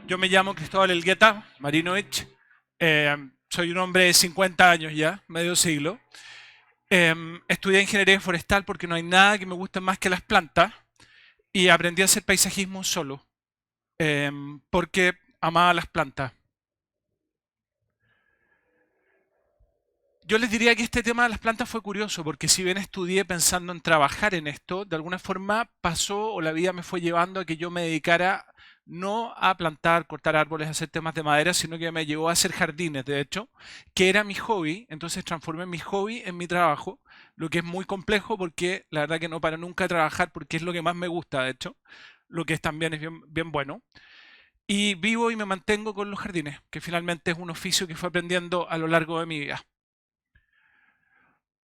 Yo me llamo Cristóbal Elgueta Marinovich. Soy un hombre de 50 años ya, medio siglo. Estudié ingeniería forestal porque no hay nada que me guste más que las plantas y aprendí a hacer paisajismo solo, porque amaba las plantas. Yo les diría que este tema de las plantas fue curioso, porque si bien estudié pensando en trabajar en esto, de alguna forma pasó o la vida me fue llevando a que yo me dedicara no a plantar, cortar árboles, hacer temas de madera, sino que me llevó a hacer jardines, de hecho, que era mi hobby. Entonces transformé mi hobby en mi trabajo, lo que es muy complejo porque la verdad que no paro nunca de trabajar porque es lo que más me gusta, de hecho, lo que es también es bien, bien bueno. Y vivo y me mantengo con los jardines, que finalmente es un oficio que fue aprendiendo a lo largo de mi vida.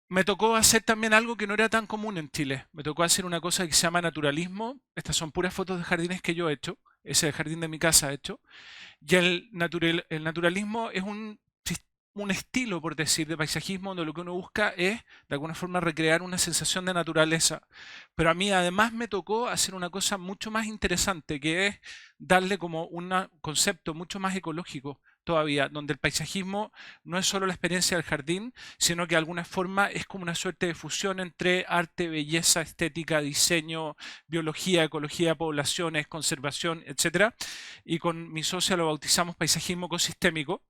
Me tocó hacer también algo que no era tan común en Chile. Me tocó hacer una cosa que se llama naturalismo. Estas son puras fotos de jardines que yo he hecho. Ese es el jardín de mi casa he hecho. Y el naturalismo es un estilo, por decir, de paisajismo donde lo que uno busca es, de alguna forma, recrear una sensación de naturaleza. Pero a mí además me tocó hacer una cosa mucho más interesante, que es darle como un concepto mucho más ecológico todavía, donde el paisajismo no es solo la experiencia del jardín, sino que de alguna forma es como una suerte de fusión entre arte, belleza, estética, diseño, biología, ecología, poblaciones, conservación, etcétera. Y con mi socia lo bautizamos paisajismo ecosistémico.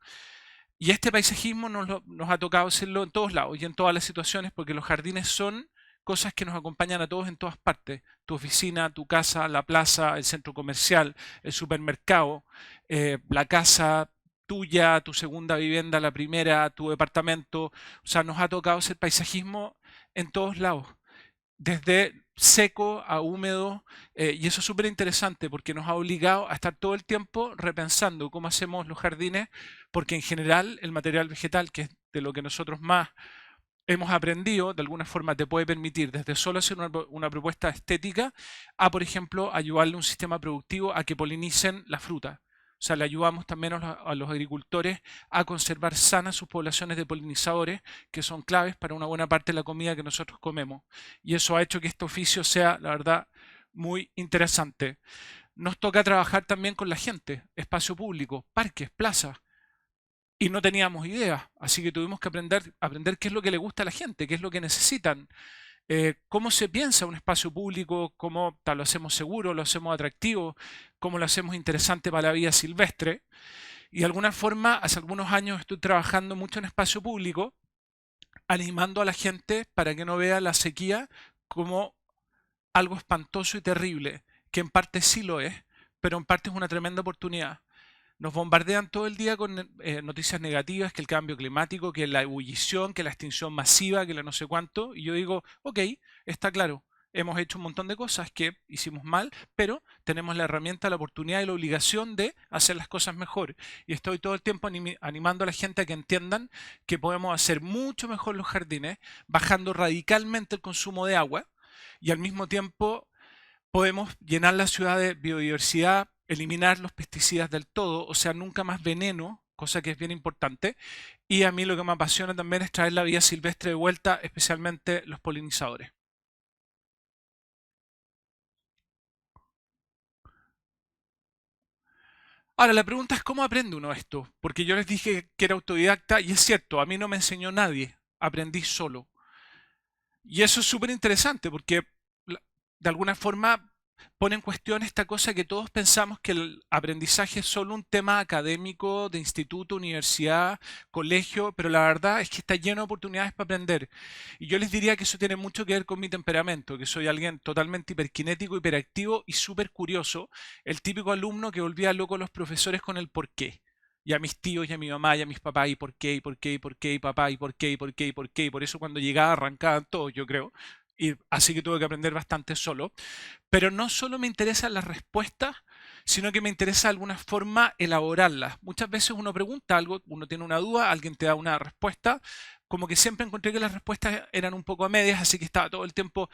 Y este paisajismo nos ha tocado hacerlo en todos lados y en todas las situaciones, porque los jardines son cosas que nos acompañan a todos en todas partes. Tu oficina, tu casa, la plaza, el centro comercial, el supermercado, la casa tuya, tu segunda vivienda, la primera, tu departamento. O sea, nos ha tocado hacer paisajismo en todos lados, desde seco a húmedo, y eso es súper interesante porque nos ha obligado a estar todo el tiempo repensando cómo hacemos los jardines, porque en general el material vegetal, que es de lo que nosotros más hemos aprendido, de alguna forma te puede permitir desde solo hacer una propuesta estética a, por ejemplo, ayudarle a un sistema productivo a que polinicen la fruta. O sea, le ayudamos también a los agricultores a conservar sanas sus poblaciones de polinizadores, que son claves para una buena parte de la comida que nosotros comemos. Y eso ha hecho que este oficio sea, la verdad, muy interesante. Nos toca trabajar también con la gente, espacio público, parques, plazas, y no teníamos idea, así que tuvimos que aprender qué es lo que le gusta a la gente, qué es lo que necesitan, cómo se piensa un espacio público, cómo lo hacemos seguro, lo hacemos atractivo, cómo lo hacemos interesante para la vida silvestre. Y de alguna forma, hace algunos años estoy trabajando mucho en espacio público, animando a la gente para que no vea la sequía como algo espantoso y terrible, que en parte sí lo es, pero en parte es una tremenda oportunidad. Nos bombardean todo el día con noticias negativas, que el cambio climático, que la ebullición, que la extinción masiva, que la no sé cuánto. Y yo digo, ok, está claro, hemos hecho un montón de cosas que hicimos mal, pero tenemos la herramienta, la oportunidad y la obligación de hacer las cosas mejor. Y estoy todo el tiempo animando a la gente a que entiendan que podemos hacer mucho mejor los jardines, bajando radicalmente el consumo de agua y al mismo tiempo podemos llenar la ciudad de biodiversidad, eliminar los pesticidas del todo, o sea, nunca más veneno, cosa que es bien importante. Y a mí lo que me apasiona también es traer la vida silvestre de vuelta, especialmente los polinizadores. Ahora, la pregunta es cómo aprende uno esto, porque yo les dije que era autodidacta y es cierto, a mí no me enseñó nadie, aprendí solo. Y eso es súper interesante porque de alguna forma pone en cuestión esta cosa que todos pensamos que el aprendizaje es solo un tema académico de instituto, universidad, colegio, pero la verdad es que está lleno de oportunidades para aprender. Y yo les diría que eso tiene mucho que ver con mi temperamento, que soy alguien totalmente hiperkinético, hiperactivo y súper curioso, el típico alumno que volvía loco a los profesores con el por qué. Y a mis tíos y a mi mamá y a mis papás, y por qué, y por qué, y por qué, y papá, y por qué, y por qué, y por qué. Y por eso cuando llegaba arrancaban todos, yo creo. Y así que tuve que aprender bastante solo. Pero no solo me interesan las respuestas, sino que me interesa de alguna forma elaborarlas. Muchas veces uno pregunta algo, uno tiene una duda, alguien te da una respuesta. Como que siempre encontré que las respuestas eran un poco a medias, así que estaba todo el tiempo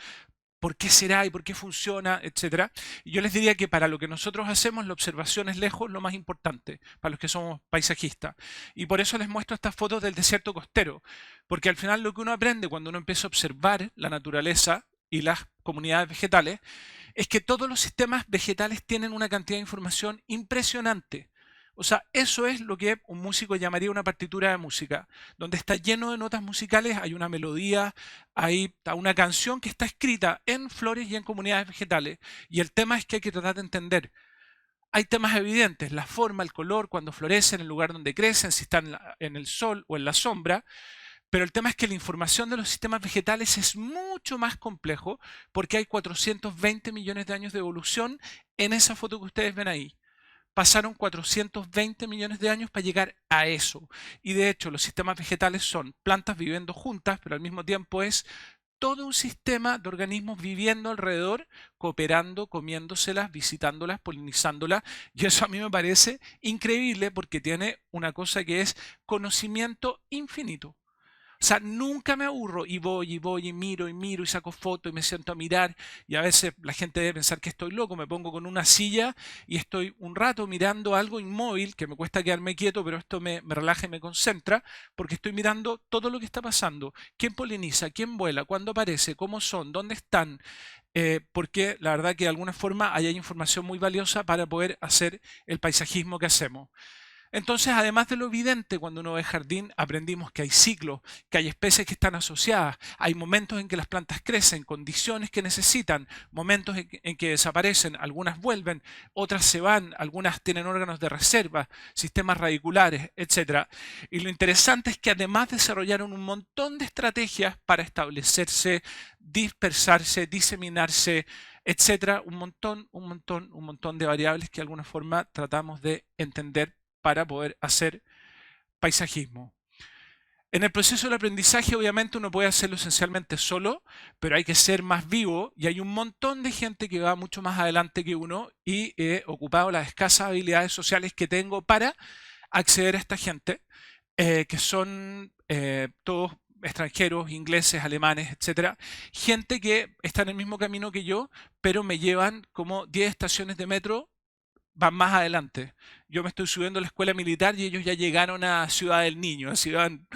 por qué será y por qué funciona, etcétera. Y yo les diría que para lo que nosotros hacemos, la observación es lejos lo más importante, para los que somos paisajistas. Y por eso les muestro estas fotos del desierto costero, porque al final lo que uno aprende cuando uno empieza a observar la naturaleza y las comunidades vegetales, es que todos los sistemas vegetales tienen una cantidad de información impresionante. O sea, eso es lo que un músico llamaría una partitura de música, donde está lleno de notas musicales, hay una melodía, hay una canción que está escrita en flores y en comunidades vegetales. Y el tema es que hay que tratar de entender. Hay temas evidentes, la forma, el color, cuando florecen, el lugar donde crecen, si están en el sol o en la sombra, pero el tema es que la información de los sistemas vegetales es mucho más complejo porque hay 420 millones de años de evolución en esa foto que ustedes ven ahí. Pasaron 420 millones de años para llegar a eso. Y de hecho, los sistemas vegetales son plantas viviendo juntas, pero al mismo tiempo es todo un sistema de organismos viviendo alrededor, cooperando, comiéndoselas, visitándolas, polinizándolas. Y eso a mí me parece increíble porque tiene una cosa que es conocimiento infinito. O sea, nunca me aburro y voy y voy y miro y saco fotos y me siento a mirar y a veces la gente debe pensar que estoy loco, me pongo con una silla y estoy un rato mirando algo inmóvil que me cuesta quedarme quieto, pero esto me relaja y me concentra porque estoy mirando todo lo que está pasando, quién poliniza, quién vuela, cuándo aparece, cómo son, dónde están, porque la verdad que de alguna forma ahí hay información muy valiosa para poder hacer el paisajismo que hacemos. Entonces, además de lo evidente, cuando uno ve jardín, aprendimos que hay ciclos, que hay especies que están asociadas, hay momentos en que las plantas crecen, condiciones que necesitan, momentos en que desaparecen, algunas vuelven, otras se van, algunas tienen órganos de reserva, sistemas radiculares, etcétera. Y lo interesante es que además desarrollaron un montón de estrategias para establecerse, dispersarse, diseminarse, etcétera, un montón de variables que de alguna forma tratamos de entender para poder hacer paisajismo. En el proceso del aprendizaje, obviamente, uno puede hacerlo esencialmente solo, pero hay que ser más vivo y hay un montón de gente que va mucho más adelante que uno y he ocupado las escasas habilidades sociales que tengo para acceder a esta gente, que son todos extranjeros, ingleses, alemanes, etcétera, gente que está en el mismo camino que yo, pero me llevan como 10 estaciones de metro, van más adelante. Yo me estoy subiendo a la escuela militar y ellos ya llegaron a Ciudad del Niño. Así van.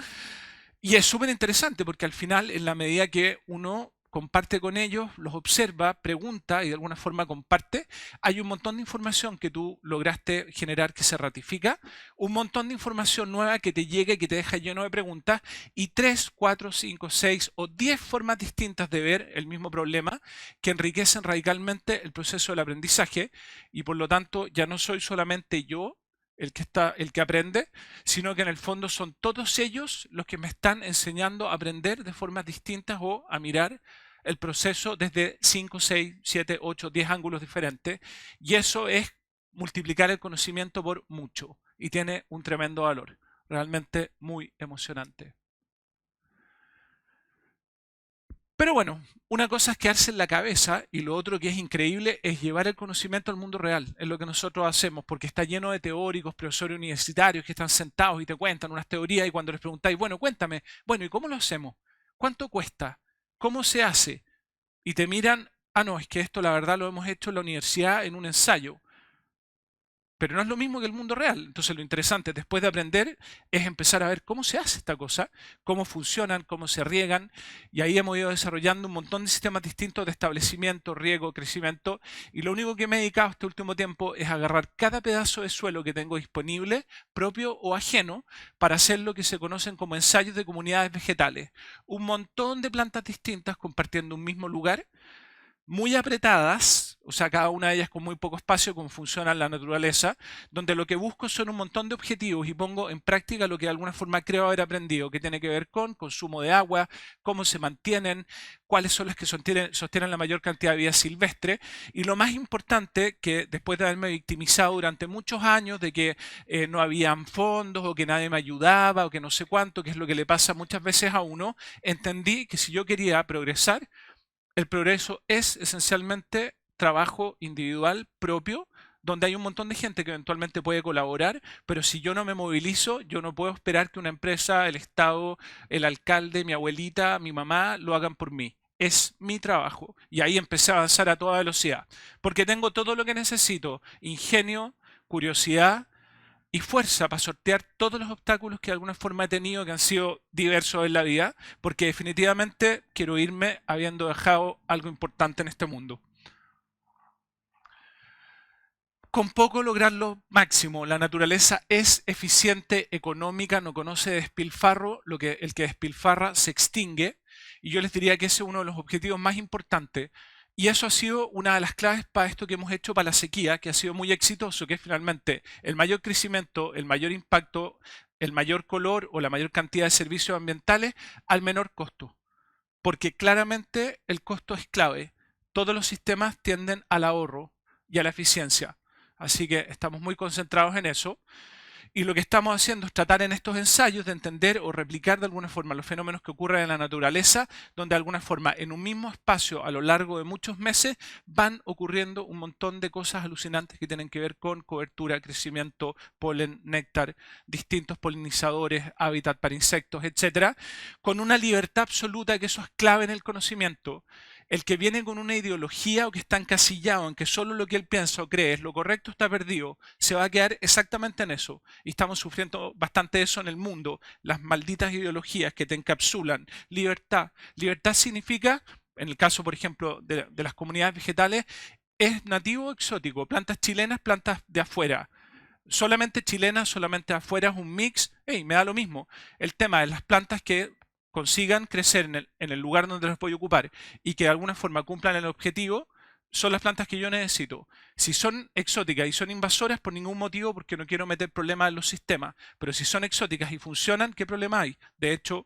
Y es súper interesante porque al final, en la medida que uno comparte con ellos, los observa, pregunta y de alguna forma comparte, hay un montón de información que tú lograste generar que se ratifica, un montón de información nueva que te llega y que te deja lleno de preguntas, y 3, 4, 5, 6 o 10 formas distintas de ver el mismo problema que enriquecen radicalmente el proceso del aprendizaje, y por lo tanto ya no soy solamente yo el que aprende, sino que en el fondo son todos ellos los que me están enseñando a aprender de formas distintas o a mirar el proceso desde 5, 6, 7, 8, 10 ángulos diferentes. Y eso es multiplicar el conocimiento por mucho y tiene un tremendo valor, realmente muy emocionante. Pero bueno, una cosa es quedarse en la cabeza y lo otro que es increíble es llevar el conocimiento al mundo real, es lo que nosotros hacemos, porque está lleno de teóricos, profesores universitarios que están sentados y te cuentan unas teorías y cuando les preguntáis, bueno, cuéntame, bueno, ¿y cómo lo hacemos? ¿Cuánto cuesta? ¿Cómo se hace? Y te miran, ah, no, es que esto la verdad lo hemos hecho en la universidad en un ensayo. Pero no es lo mismo que el mundo real. Entonces lo interesante después de aprender es empezar a ver cómo se hace esta cosa, cómo funcionan, cómo se riegan. Y ahí hemos ido desarrollando un montón de sistemas distintos de establecimiento, riego, crecimiento. Y lo único que me he dedicado este último tiempo es agarrar cada pedazo de suelo que tengo disponible, propio o ajeno, para hacer lo que se conocen como ensayos de comunidades vegetales. Un montón de plantas distintas compartiendo un mismo lugar muy apretadas, o sea, cada una de ellas con muy poco espacio, como funciona en la naturaleza, donde lo que busco son un montón de objetivos y pongo en práctica lo que de alguna forma creo haber aprendido, que tiene que ver con consumo de agua, cómo se mantienen, cuáles son las que sostienen la mayor cantidad de vida silvestre, y lo más importante, que después de haberme victimizado durante muchos años de que no habían fondos o que nadie me ayudaba o que no sé cuánto, que es lo que le pasa muchas veces a uno, entendí que si yo quería progresar, el progreso es esencialmente trabajo individual propio, donde hay un montón de gente que eventualmente puede colaborar, pero si yo no me movilizo, yo no puedo esperar que una empresa, el Estado, el alcalde, mi abuelita, mi mamá lo hagan por mí. Es mi trabajo. Y ahí empecé a avanzar a toda velocidad, porque tengo todo lo que necesito: ingenio, curiosidad, y fuerza para sortear todos los obstáculos que de alguna forma he tenido, que han sido diversos en la vida, porque definitivamente quiero irme habiendo dejado algo importante en este mundo. Con poco lograr lo máximo. La naturaleza es eficiente, económica, no conoce despilfarro, el que despilfarra se extingue, y yo les diría que ese es uno de los objetivos más importantes. Y eso ha sido una de las claves para esto que hemos hecho para la sequía, que ha sido muy exitoso, que es finalmente el mayor crecimiento, el mayor impacto, el mayor color o la mayor cantidad de servicios ambientales al menor costo. Porque claramente el costo es clave. Todos los sistemas tienden al ahorro y a la eficiencia. Así que estamos muy concentrados en eso. Y lo que estamos haciendo es tratar en estos ensayos de entender o replicar de alguna forma los fenómenos que ocurren en la naturaleza, donde de alguna forma en un mismo espacio a lo largo de muchos meses van ocurriendo un montón de cosas alucinantes que tienen que ver con cobertura, crecimiento, polen, néctar, distintos polinizadores, hábitat para insectos, etcétera, con una libertad absoluta que eso es clave en el conocimiento. El que viene con una ideología o que está encasillado en que solo lo que él piensa o cree es lo correcto está perdido, se va a quedar exactamente en eso. Y estamos sufriendo bastante eso en el mundo. Las malditas ideologías que te encapsulan. Libertad. Libertad significa, en el caso, por ejemplo, de las comunidades vegetales, es nativo o exótico. Plantas chilenas, plantas de afuera. Solamente chilenas, solamente afuera es un mix. Hey, me da lo mismo. El tema de las plantas que consigan crecer en el lugar donde los voy a ocupar y que de alguna forma cumplan el objetivo, son las plantas que yo necesito. Si son exóticas y son invasoras, por ningún motivo, porque no quiero meter problemas en los sistemas. Pero si son exóticas y funcionan, ¿qué problema hay? De hecho,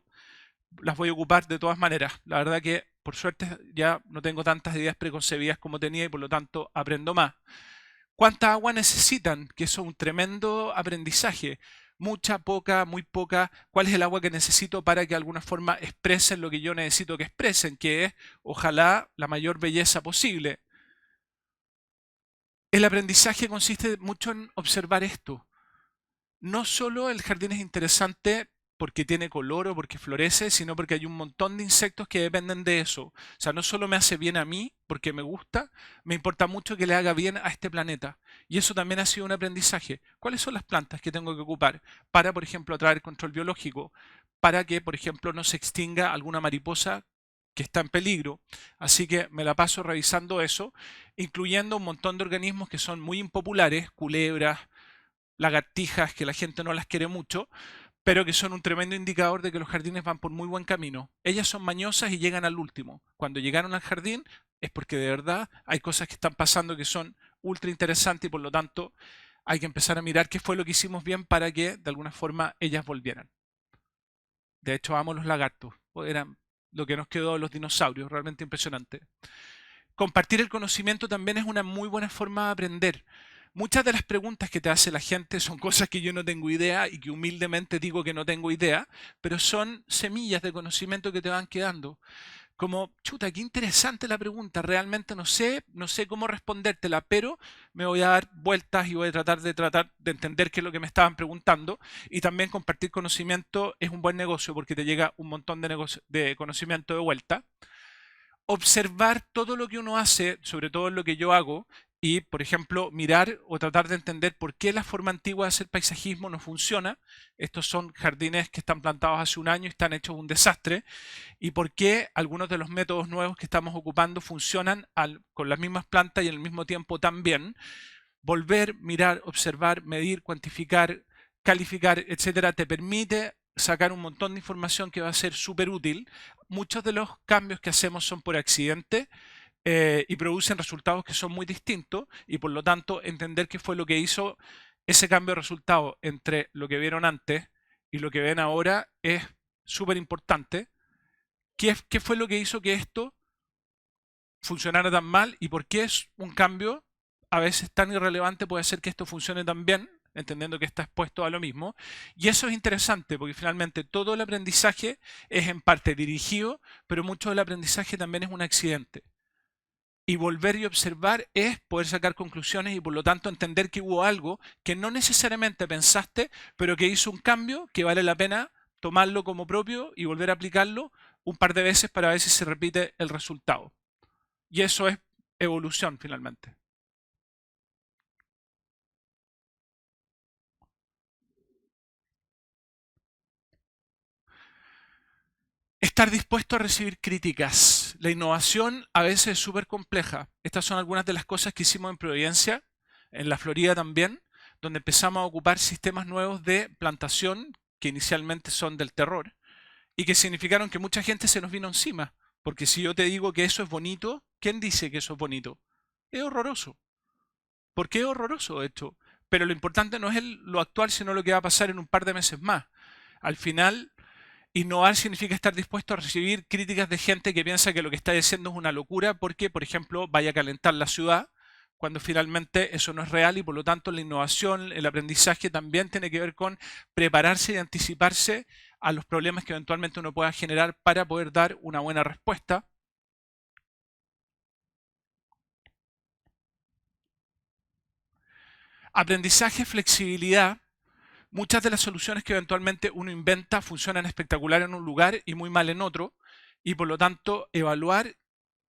las voy a ocupar de todas maneras. La verdad que, por suerte, ya no tengo tantas ideas preconcebidas como tenía y por lo tanto aprendo más. ¿Cuánta agua necesitan? Que eso es un tremendo aprendizaje. Mucha, poca, muy poca. ¿Cuál es el agua que necesito para que de alguna forma expresen lo que yo necesito que expresen? Que es, ojalá, la mayor belleza posible. El aprendizaje consiste mucho en observar esto. No solo el jardín es interesante porque tiene color o porque florece, sino porque hay un montón de insectos que dependen de eso. O sea, no solo me hace bien a mí porque me gusta, me importa mucho que le haga bien a este planeta. Y eso también ha sido un aprendizaje. ¿Cuáles son las plantas que tengo que ocupar para, por ejemplo, atraer control biológico? Para que, por ejemplo, no se extinga alguna mariposa que está en peligro. Así que me la paso revisando eso, incluyendo un montón de organismos que son muy impopulares, culebras, lagartijas que la gente no las quiere mucho, pero que son un tremendo indicador de que los jardines van por muy buen camino. Ellas son mañosas y llegan al último. Cuando llegaron al jardín es porque de verdad hay cosas que están pasando que son ultra interesantes y por lo tanto hay que empezar a mirar qué fue lo que hicimos bien para que de alguna forma ellas volvieran. De hecho, amo los lagartos. Eran lo que nos quedó de los dinosaurios, realmente impresionante. Compartir el conocimiento también es una muy buena forma de aprender. Muchas de las preguntas que te hace la gente son cosas que yo no tengo idea y que humildemente digo que no tengo idea, pero son semillas de conocimiento que te van quedando. Como, chuta, qué interesante la pregunta, realmente no sé cómo respondértela, pero me voy a dar vueltas y voy a tratar de entender qué es lo que me estaban preguntando. Y también compartir conocimiento es un buen negocio porque te llega un montón de conocimiento de vuelta. Observar todo lo que uno hace, sobre todo lo que yo hago, y, por ejemplo, mirar o tratar de entender por qué la forma antigua de hacer paisajismo no funciona. Estos son jardines que están plantados hace un año y están hechos un desastre. Y por qué algunos de los métodos nuevos que estamos ocupando funcionan con las mismas plantas y al mismo tiempo también. Volver, mirar, observar, medir, cuantificar, calificar, etcétera, te permite sacar un montón de información que va a ser súper útil. Muchos de los cambios que hacemos son por accidente y producen resultados que son muy distintos y por lo tanto entender qué fue lo que hizo ese cambio de resultado entre lo que vieron antes y lo que ven ahora es súper importante. ¿Qué fue lo que hizo que esto funcionara tan mal y por qué es un cambio a veces tan irrelevante puede hacer que esto funcione tan bien, entendiendo que está expuesto a lo mismo? Y eso es interesante porque finalmente todo el aprendizaje es en parte dirigido, pero mucho del aprendizaje también es un accidente. Y volver y observar es poder sacar conclusiones y por lo tanto entender que hubo algo que no necesariamente pensaste, pero que hizo un cambio que vale la pena tomarlo como propio y volver a aplicarlo un par de veces para ver si se repite el resultado. Y eso es evolución finalmente. Estar dispuesto a recibir críticas. La innovación a veces es súper compleja. Estas son algunas de las cosas que hicimos en Providencia, en la Florida también, donde empezamos a ocupar sistemas nuevos de plantación que inicialmente son del terror y que significaron que mucha gente se nos vino encima. Porque si yo te digo que eso es bonito, ¿quién dice que eso es bonito? Es horroroso. ¿Por qué es horroroso esto? Pero lo importante no es lo actual, sino lo que va a pasar en un par de meses más. Al final, innovar significa estar dispuesto a recibir críticas de gente que piensa que lo que está diciendo es una locura porque, por ejemplo, vaya a calentar la ciudad, cuando finalmente eso no es real y por lo tanto la innovación, el aprendizaje también tiene que ver con prepararse y anticiparse a los problemas que eventualmente uno pueda generar para poder dar una buena respuesta. Aprendizaje, flexibilidad. Muchas de las soluciones que eventualmente uno inventa funcionan espectacular en un lugar y muy mal en otro, y por lo tanto evaluar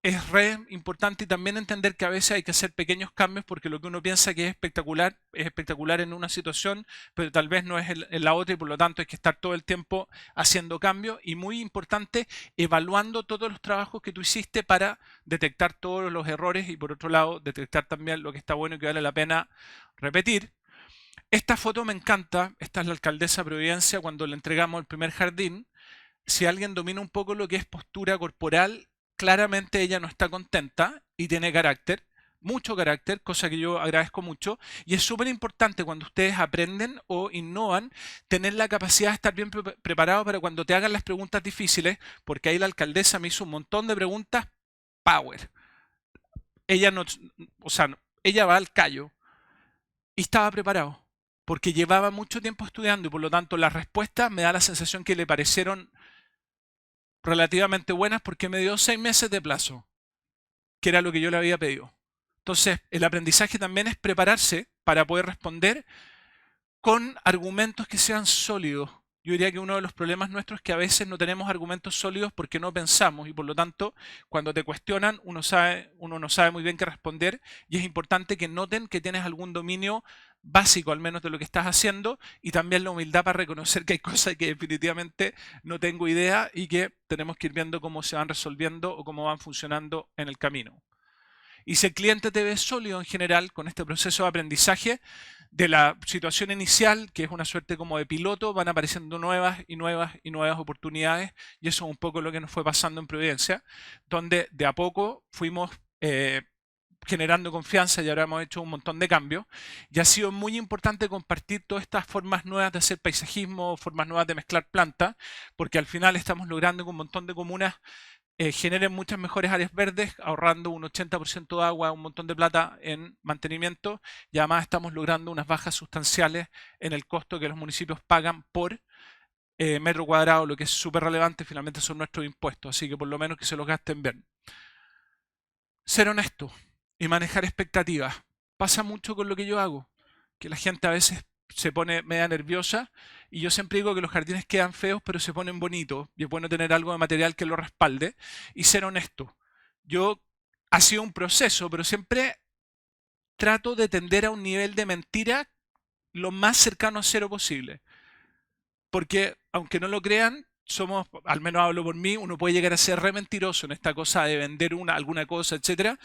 es re importante y también entender que a veces hay que hacer pequeños cambios porque lo que uno piensa que es espectacular en una situación, pero tal vez no es en la otra y por lo tanto hay que estar todo el tiempo haciendo cambios y muy importante evaluando todos los trabajos que tú hiciste para detectar todos los errores y por otro lado detectar también lo que está bueno y que vale la pena repetir. Esta foto me encanta, esta es la alcaldesa Providencia cuando le entregamos el primer jardín. Si alguien domina un poco lo que es postura corporal, claramente ella no está contenta y tiene carácter, mucho carácter, cosa que yo agradezco mucho. Y es súper importante cuando ustedes aprenden o innovan, tener la capacidad de estar bien preparado para cuando te hagan las preguntas difíciles, porque ahí la alcaldesa me hizo un montón de preguntas power. Ella no, o sea, ella va al callo y estaba preparado, porque llevaba mucho tiempo estudiando y por lo tanto las respuestas me da la sensación que le parecieron relativamente buenas porque me dio 6 meses de plazo, que era lo que yo le había pedido. Entonces, el aprendizaje también es prepararse para poder responder con argumentos que sean sólidos. Yo diría que uno de los problemas nuestros es que a veces no tenemos argumentos sólidos porque no pensamos y por lo tanto cuando te cuestionan uno no sabe muy bien qué responder y es importante que noten que tienes algún dominio básico al menos de lo que estás haciendo y también la humildad para reconocer que hay cosas que definitivamente no tengo idea y que tenemos que ir viendo cómo se van resolviendo o cómo van funcionando en el camino. Y si el cliente te ve sólido en general con este proceso de aprendizaje, de la situación inicial, que es una suerte como de piloto, van apareciendo nuevas y nuevas y nuevas oportunidades y eso es un poco lo que nos fue pasando en Providencia, donde de a poco fuimos generando confianza y ahora hemos hecho un montón de cambios y ha sido muy importante compartir todas estas formas nuevas de hacer paisajismo, formas nuevas de mezclar plantas, porque al final estamos logrando que un montón de comunas generen muchas mejores áreas verdes, ahorrando un 80% de agua, un montón de plata en mantenimiento y además estamos logrando unas bajas sustanciales en el costo que los municipios pagan por metro cuadrado, lo que es súper relevante, finalmente son nuestros impuestos, así que por lo menos que se los gasten bien. Ser honesto y manejar expectativas. Pasa mucho con lo que yo hago, que la gente a veces se pone media nerviosa y yo siempre digo que los jardines quedan feos pero se ponen bonitos y es bueno tener algo de material que lo respalde y ser honesto. Yo ha sido un proceso, pero siempre trato de tender a un nivel de mentira lo más cercano a cero posible. Porque aunque no lo crean, somos, al menos hablo por mí, uno puede llegar a ser re mentiroso en esta cosa de vender alguna cosa, etcétera.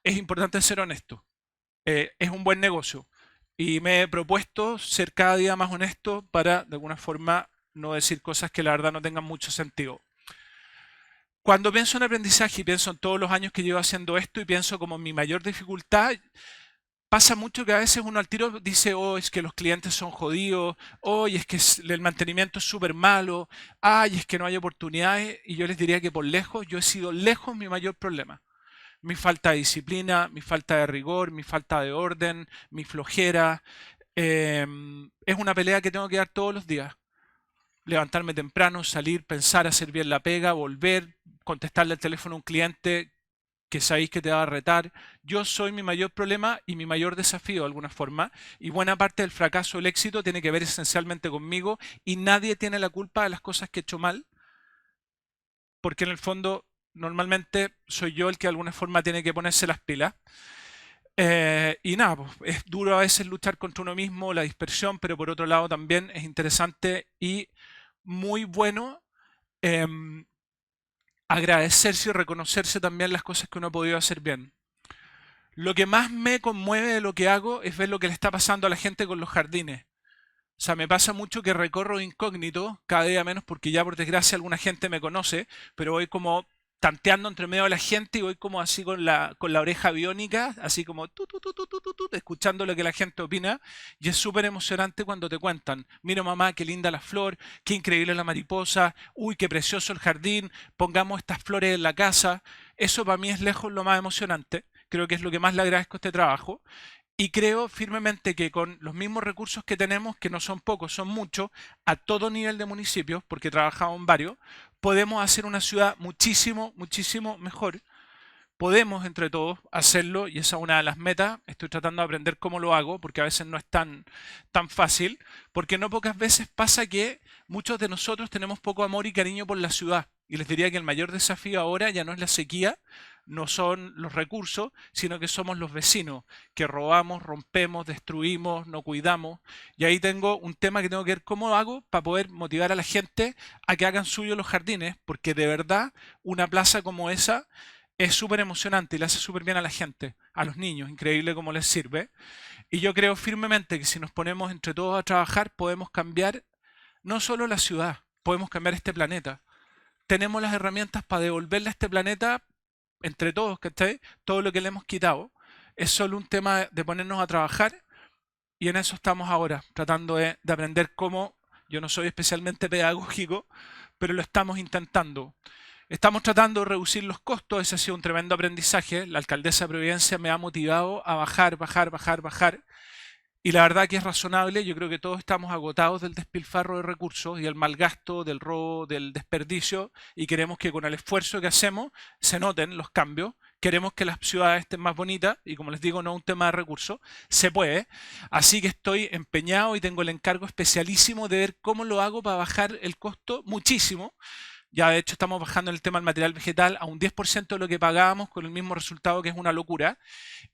Es importante ser honesto. Es un buen negocio. Y me he propuesto ser cada día más honesto para, de alguna forma, no decir cosas que la verdad no tengan mucho sentido. Cuando pienso en aprendizaje y pienso en todos los años que llevo haciendo esto y pienso como mi mayor dificultad, pasa mucho que a veces uno al tiro dice, oh, es que los clientes son jodidos, oh, y es que el mantenimiento es súper malo, ay, es que no hay oportunidades, y yo les diría que por lejos, yo he sido lejos mi mayor problema. Mi falta de disciplina, mi falta de rigor, mi falta de orden, mi flojera, es una pelea que tengo que dar todos los días. Levantarme temprano, salir, pensar, hacer bien la pega, volver, contestarle al teléfono a un cliente que sabéis que te va a retar. Yo soy mi mayor problema y mi mayor desafío de alguna forma. Y buena parte del fracaso o el éxito tiene que ver esencialmente conmigo y nadie tiene la culpa de las cosas que he hecho mal, porque en el fondo normalmente soy yo el que de alguna forma tiene que ponerse las pilas. Y nada, pues, es duro a veces luchar contra uno mismo, la dispersión, pero por otro lado también es interesante y muy bueno. em, agradecerse y reconocerse también las cosas que uno ha podido hacer bien. Lo que más me conmueve de lo que hago es ver lo que le está pasando a la gente con los jardines. O sea, me pasa mucho que recorro incógnito, cada día menos porque ya por desgracia alguna gente me conoce, pero voy como tanteando entre medio de la gente y voy como así con la oreja biónica, así como escuchando lo que la gente opina. Y es súper emocionante cuando te cuentan, mira mamá, qué linda la flor, qué increíble la mariposa, uy, qué precioso el jardín, pongamos estas flores en la casa. Eso para mí es lejos lo más emocionante. Creo que es lo que más le agradezco a este trabajo. Y creo firmemente que con los mismos recursos que tenemos, que no son pocos, son muchos, a todo nivel de municipios, porque he trabajado en varios, podemos hacer una ciudad muchísimo, muchísimo mejor. Podemos entre todos hacerlo y esa es una de las metas. Estoy tratando de aprender cómo lo hago, porque a veces no es tan fácil, porque no pocas veces pasa que muchos de nosotros tenemos poco amor y cariño por la ciudad. Y les diría que el mayor desafío ahora ya no es la sequía, no son los recursos, sino que somos los vecinos, que robamos, rompemos, destruimos, no cuidamos. Y ahí tengo un tema que tengo que ver cómo hago para poder motivar a la gente a que hagan suyo los jardines, porque de verdad una plaza como esa es súper emocionante y le hace súper bien a la gente, a los niños, increíble cómo les sirve. Y yo creo firmemente que si nos ponemos entre todos a trabajar, podemos cambiar no solo la ciudad, podemos cambiar este planeta. Tenemos las herramientas para devolverle a este planeta entre todos, ¿cachai? Todo lo que le hemos quitado. Es solo un tema de ponernos a trabajar y en eso estamos ahora, tratando de aprender cómo, yo no soy especialmente pedagógico, pero lo estamos intentando. Estamos tratando de reducir los costos, ese ha sido un tremendo aprendizaje. La alcaldesa de Providencia me ha motivado a bajar, bajar, bajar, bajar. Y la verdad que es razonable, yo creo que todos estamos agotados del despilfarro de recursos y el malgasto, del robo, del desperdicio, y queremos que con el esfuerzo que hacemos se noten los cambios. Queremos que las ciudades estén más bonitas y como les digo, no es un tema de recursos, se puede. Así que estoy empeñado y tengo el encargo especialísimo de ver cómo lo hago para bajar el costo muchísimo. Ya de hecho estamos bajando el tema del material vegetal a un 10% de lo que pagábamos con el mismo resultado que es una locura.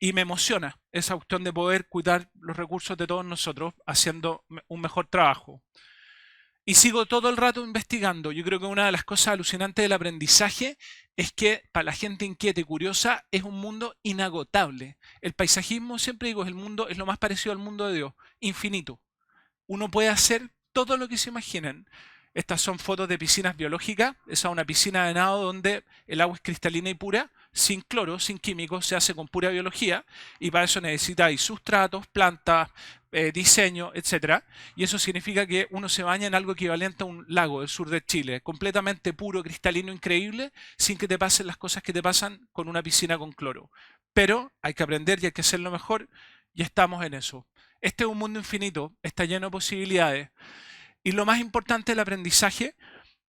Y me emociona esa cuestión de poder cuidar los recursos de todos nosotros haciendo un mejor trabajo. Y sigo todo el rato investigando. Yo creo que una de las cosas alucinantes del aprendizaje es que para la gente inquieta y curiosa es un mundo inagotable. El paisajismo, siempre digo, es el mundo, es lo más parecido al mundo de Dios, infinito. Uno puede hacer todo lo que se imaginen. Estas son fotos de piscinas biológicas. Esa es una piscina de nado donde el agua es cristalina y pura, sin cloro, sin químicos, se hace con pura biología y para eso necesitáis sustratos, plantas, diseño, etcétera. Y eso significa que uno se baña en algo equivalente a un lago del sur de Chile, completamente puro, cristalino, increíble, sin que te pasen las cosas que te pasan con una piscina con cloro. Pero hay que aprender y hay que hacerlo mejor y estamos en eso. Este es un mundo infinito, está lleno de posibilidades. Y lo más importante del aprendizaje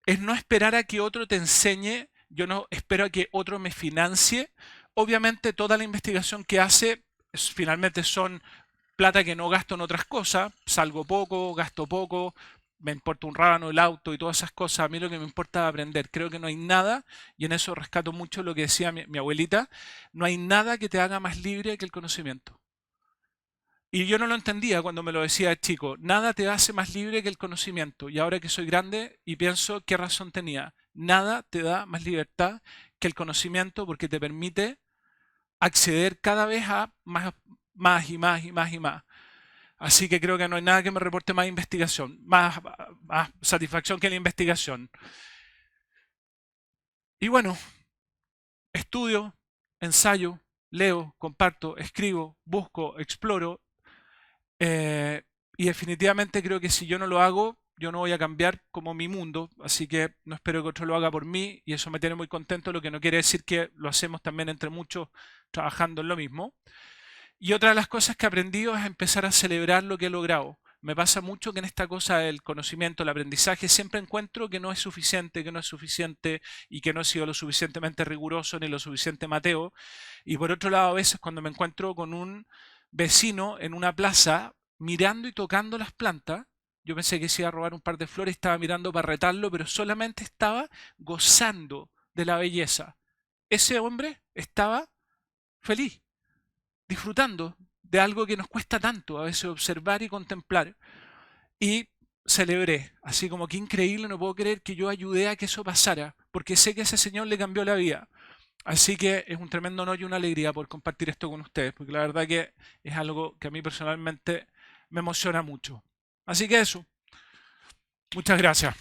es no esperar a que otro te enseñe, yo no espero a que otro me financie. Obviamente toda la investigación que hace finalmente son plata que no gasto en otras cosas, salgo poco, gasto poco, me importa un rábano el auto y todas esas cosas, a mí lo que me importa es aprender. Creo que no hay nada, y en eso rescato mucho lo que decía mi abuelita, no hay nada que te haga más libre que el conocimiento. Y yo no lo entendía cuando me lo decía de chico. Nada te hace más libre que el conocimiento. Y ahora que soy grande y pienso qué razón tenía. Nada te da más libertad que el conocimiento porque te permite acceder cada vez a más, más y más y más y más. Así que creo que no hay nada que me reporte más investigación, más satisfacción que la investigación. Y bueno, estudio, ensayo, leo, comparto, escribo, busco, exploro. Eh, y definitivamente creo que si yo no lo hago, yo no voy a cambiar como mi mundo, así que no espero que otro lo haga por mí y eso me tiene muy contento, lo que no quiere decir que lo hacemos también entre muchos trabajando en lo mismo. Y otra de las cosas que he aprendido es a empezar a celebrar lo que he logrado. Me pasa mucho que en esta cosa del conocimiento, el aprendizaje, siempre encuentro que no es suficiente, que no es suficiente y que no he sido lo suficientemente riguroso ni lo suficiente mateo. Y por otro lado, a veces cuando me encuentro con un vecino en una plaza mirando y tocando las plantas, yo pensé que se iba a robar un par de flores, estaba mirando para retarlo, pero solamente estaba gozando de la belleza. Ese hombre estaba feliz, disfrutando de algo que nos cuesta tanto a veces observar y contemplar. Y celebré, así como que increíble, no puedo creer que yo ayudé a que eso pasara, porque sé que ese señor le cambió la vida. Así que es un tremendo honor y una alegría poder compartir esto con ustedes, porque la verdad que es algo que a mí personalmente me emociona mucho. Así que eso, muchas gracias.